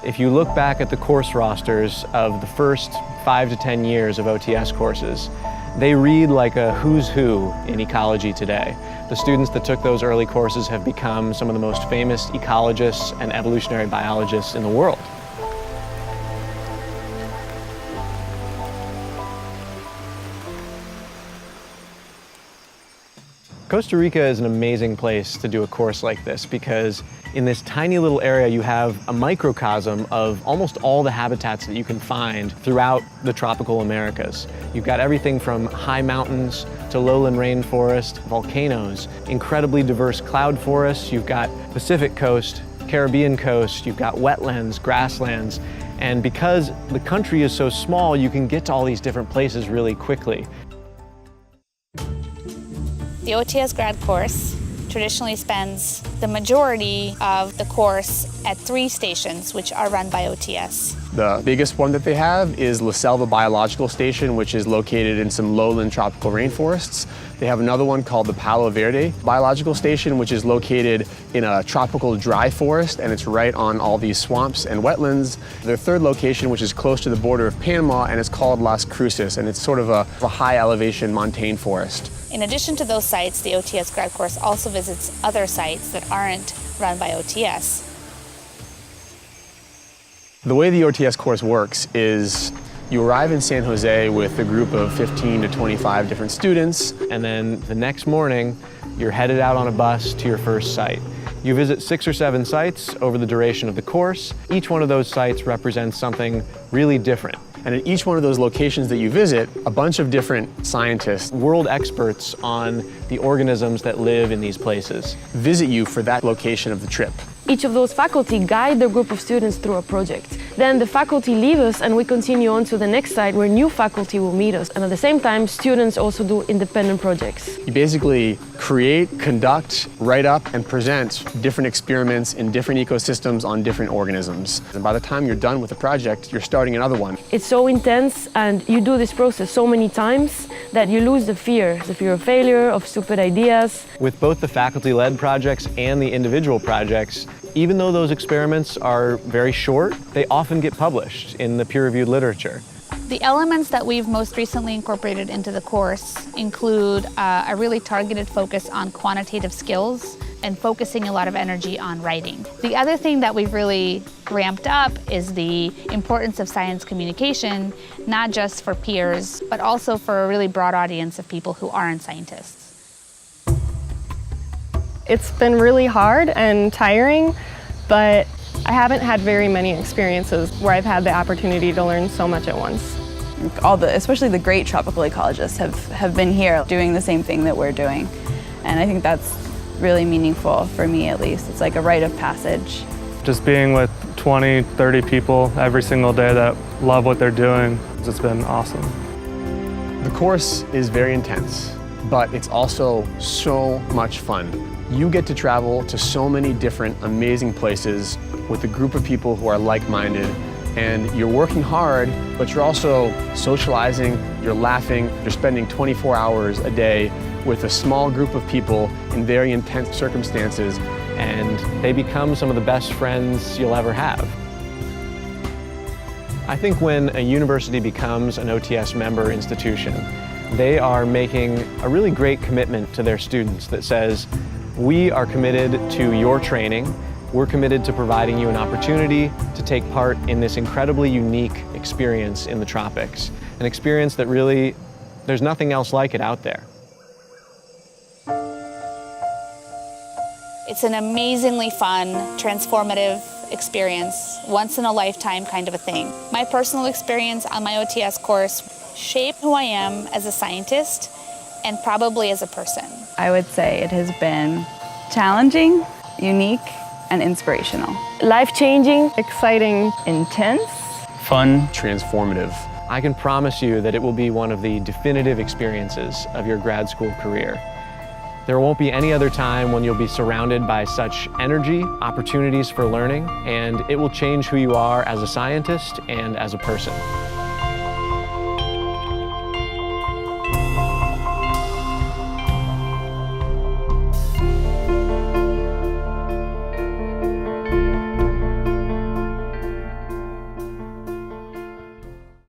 If you look back at the course rosters of the first 5 to 10 years of OTS courses, they read like a who's who in ecology today. The students that took those early courses have become some of the most famous ecologists and evolutionary biologists in the world. Costa Rica is an amazing place to do a course like this because in this tiny little area you have a microcosm of almost all the habitats that you can find throughout the tropical Americas. You've got everything from high mountains to lowland rainforest, volcanoes, incredibly diverse cloud forests. You've got Pacific coast, Caribbean coast, you've got wetlands, grasslands, and because the country is so small, you can get to all these different places really quickly. The OTS grad course traditionally spends the majority of the course at 3 stations, which are run by OTS. The biggest one that they have is La Selva Biological Station, which is located in some lowland tropical rainforests. They have another one called the Palo Verde Biological Station, which is located in a tropical dry forest, and it's right on all these swamps and wetlands. Their third location, which is close to the border of Panama, and it's called Las Cruces, and it's sort of a high elevation montane forest. In addition to those sites, the OTS grad course also visits other sites that aren't run by OTS. The way the OTS course works is you arrive in San Jose with a group of 15 to 25 different students, and then the next morning you're headed out on a bus to your first site. You visit 6 or 7 sites over the duration of the course. Each one of those sites represents something really different. And at each one of those locations that you visit, a bunch of different scientists, world experts on the organisms that live in these places, visit you for that location of the trip. Each of those faculty guide their group of students through a project. Then the faculty leave us and we continue on to the next site where new faculty will meet us. And at the same time, students also do independent projects. You basically create, conduct, write up, and present different experiments in different ecosystems on different organisms. And by the time you're done with the project, you're starting another one. It's so intense and you do this process so many times that you lose the fear of failure, of stupid ideas. With both the faculty-led projects and the individual projects, even though those experiments are very short, they often get published in the peer-reviewed literature. The elements that we've most recently incorporated into the course include a really targeted focus on quantitative skills and focusing a lot of energy on writing. The other thing that we've really ramped up is the importance of science communication, not just for peers, but also for a really broad audience of people who aren't scientists. It's been really hard and tiring, but I haven't had very many experiences where I've had the opportunity to learn so much at once. Especially the great tropical ecologists have been here doing the same thing that we're doing. And I think that's really meaningful for me, at least. It's like a rite of passage. Just being with 20, 30 people every single day that love what they're doing, it's been awesome. The course is very intense, but it's also so much fun. You get to travel to so many different amazing places with a group of people who are like-minded, and you're working hard, but you're also socializing, you're laughing, you're spending 24 hours a day with a small group of people in very intense circumstances, and they become some of the best friends you'll ever have. I think when a university becomes an OTS member institution, they are making a really great commitment to their students that says, we are committed to your training. We're committed to providing you an opportunity to take part in this incredibly unique experience in the tropics. An experience that really, there's nothing else like it out there. It's an amazingly fun, transformative experience, once in a lifetime kind of a thing. My personal experience on my OTS course shaped who I am as a scientist and probably as a person. I would say it has been challenging, unique, and inspirational. Life-changing, exciting, intense, fun, transformative. I can promise you that it will be one of the definitive experiences of your grad school career. There won't be any other time when you'll be surrounded by such energy, opportunities for learning, and it will change who you are as a scientist and as a person.